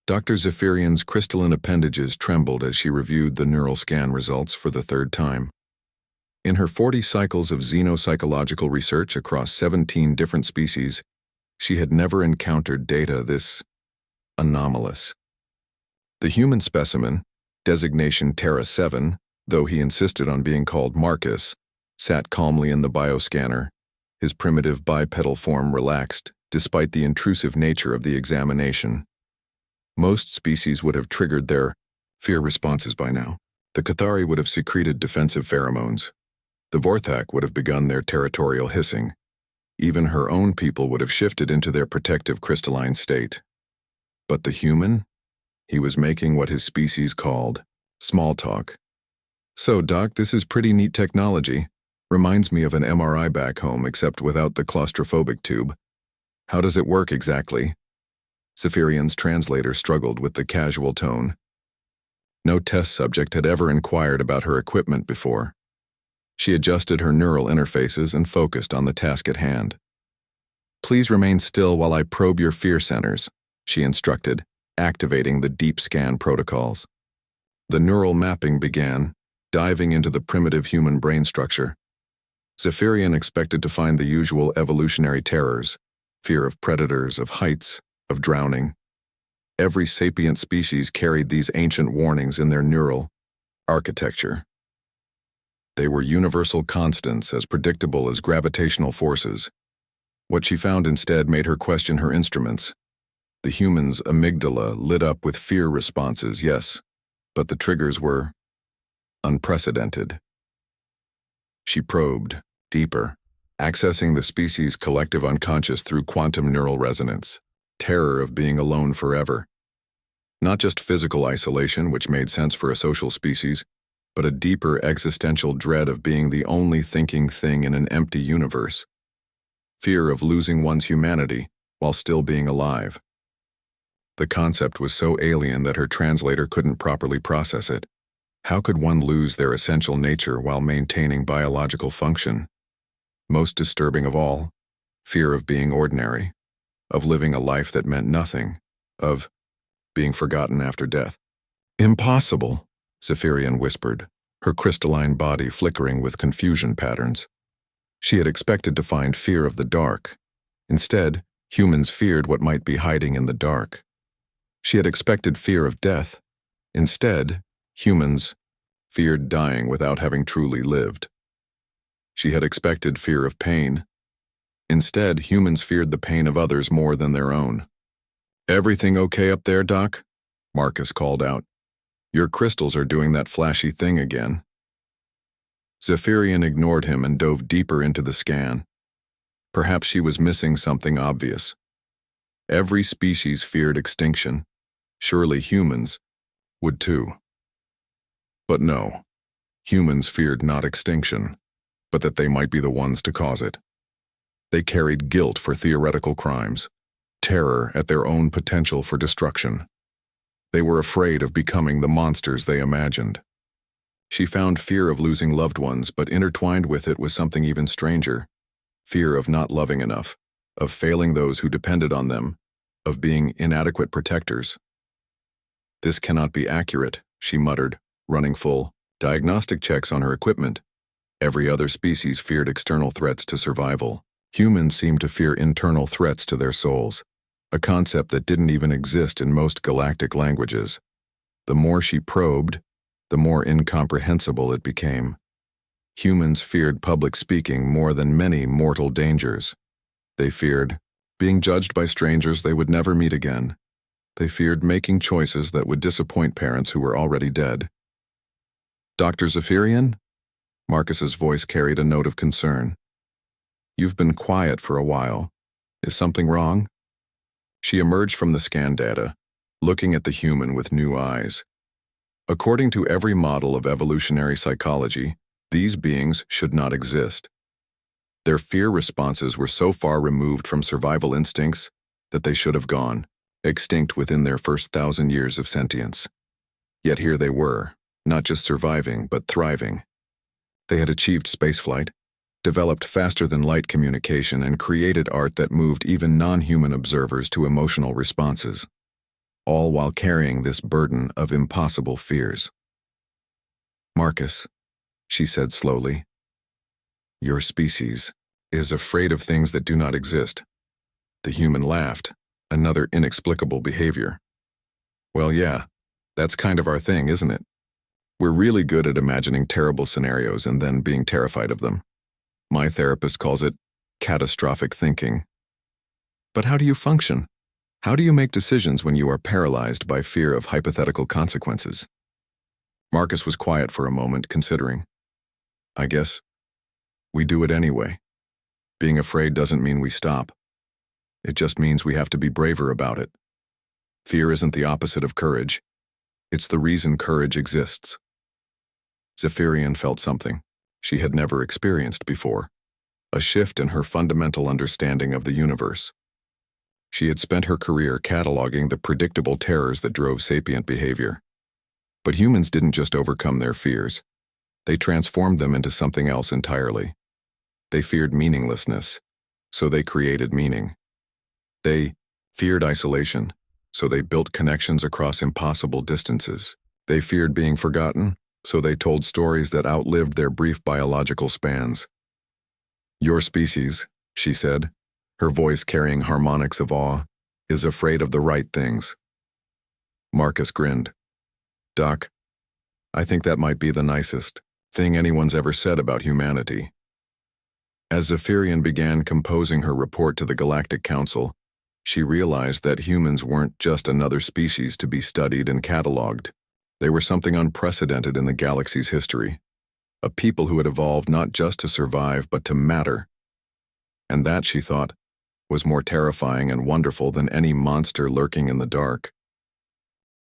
Dr. Zephyrian's crystalline appendages trembled as she reviewed the neural scan results for the third time. In her 40 cycles of xenopsychological research across 17 different species, she had never encountered data this anomalous. The human specimen, designation Terra 7, though he insisted on being called Marcus, sat calmly in the bioscanner, his primitive bipedal form relaxed, despite the intrusive nature of the examination. Most species would have triggered their fear responses by now. The Cathari would have secreted defensive pheromones. The Vorthak would have begun their territorial hissing. Even her own people would have shifted into their protective crystalline state. But the human? He was making what his species called small talk. "So, Doc, this is pretty neat technology. Reminds me of an MRI back home, except without the claustrophobic tube. How does it work exactly?" Zephyrian's translator struggled with the casual tone. No test subject had ever inquired about her equipment before. She adjusted her neural interfaces and focused on the task at hand. "Please remain still while I probe your fear centers," she instructed, activating the deep scan protocols. The neural mapping began, diving into the primitive human brain structure. Zephyrian expected to find the usual evolutionary terrors: fear of predators, of heights, of drowning. Every sapient species carried these ancient warnings in their neural architecture. They were universal constants, as predictable as gravitational forces. What she found instead made her question her instruments. The human's amygdala lit up with fear responses, yes, but the triggers were unprecedented. She probed deeper, accessing the species' collective unconscious through quantum neural resonance. Terror of being alone forever. Not just physical isolation, which made sense for a social species, but a deeper existential dread of being the only thinking thing in an empty universe. Fear of losing one's humanity while still being alive. The concept was so alien that her translator couldn't properly process it. How could one lose their essential nature while maintaining biological function? Most disturbing of all, fear of being ordinary, of living a life that meant nothing, of being forgotten after death. "Impossible," Zephyrian whispered, her crystalline body flickering with confusion patterns. She had expected to find fear of the dark. Instead, humans feared what might be hiding in the dark. She had expected fear of death. Instead, humans feared dying without having truly lived. She had expected fear of pain. Instead, humans feared the pain of others more than their own. "Everything okay up there, Doc?" Marcus called out. "Your crystals are doing that flashy thing again." Zephyrian ignored him and dove deeper into the scan. Perhaps she was missing something obvious. Every species feared extinction. Surely humans would too. But no, humans feared not extinction, but that they might be the ones to cause it. They carried guilt for theoretical crimes, terror at their own potential for destruction. They were afraid of becoming the monsters they imagined. She found fear of losing loved ones, but intertwined with it was something even stranger. Fear of not loving enough, of failing those who depended on them, of being inadequate protectors. "This cannot be accurate," she muttered, running full diagnostic checks on her equipment. Every other species feared external threats to survival. Humans seemed to fear internal threats to their souls, a concept that didn't even exist in most galactic languages. The more she probed, the more incomprehensible it became. Humans feared public speaking more than many mortal dangers. They feared being judged by strangers they would never meet again. They feared making choices that would disappoint parents who were already dead. "Dr. Zephyrian?" Marcus's voice carried a note of concern. "You've been quiet for a while. Is something wrong?" She emerged from the scan data, looking at the human with new eyes. According to every model of evolutionary psychology, these beings should not exist. Their fear responses were so far removed from survival instincts that they should have gone extinct within their first 1,000 years of sentience. Yet here they were, not just surviving, but thriving. They had achieved spaceflight, developed faster-than-light communication, and created art that moved even non-human observers to emotional responses. all while carrying this burden of impossible fears. "Marcus," she said slowly, "your species is afraid of things that do not exist." The human laughed, another inexplicable behavior. "Well, yeah, that's kind of our thing, isn't it? We're really good at imagining terrible scenarios and then being terrified of them. My therapist calls it catastrophic thinking." "But how do you function? How do you make decisions when you are paralyzed by fear of hypothetical consequences?" Marcus was quiet for a moment, considering. "I guess we do it anyway. Being afraid doesn't mean we stop. It just means we have to be braver about it. Fear isn't the opposite of courage. It's the reason courage exists." Zephyrian felt something she had never experienced before, a shift in her fundamental understanding of the universe. She had spent her career cataloging the predictable terrors that drove sapient behavior. But humans didn't just overcome their fears. They transformed them into something else entirely. They feared meaninglessness, so they created meaning. They feared isolation, so they built connections across impossible distances. They feared being forgotten, so they told stories that outlived their brief biological spans. "Your species," she said, her voice carrying harmonics of awe, "is afraid of the right things." Marcus grinned. "Doc, I think that might be the nicest thing anyone's ever said about humanity." As Zephyrian began composing her report to the Galactic Council, she realized that humans weren't just another species to be studied and cataloged. They were something unprecedented in the galaxy's history. A people who had evolved not just to survive, but to matter. And that, she thought, was more terrifying and wonderful than any monster lurking in the dark.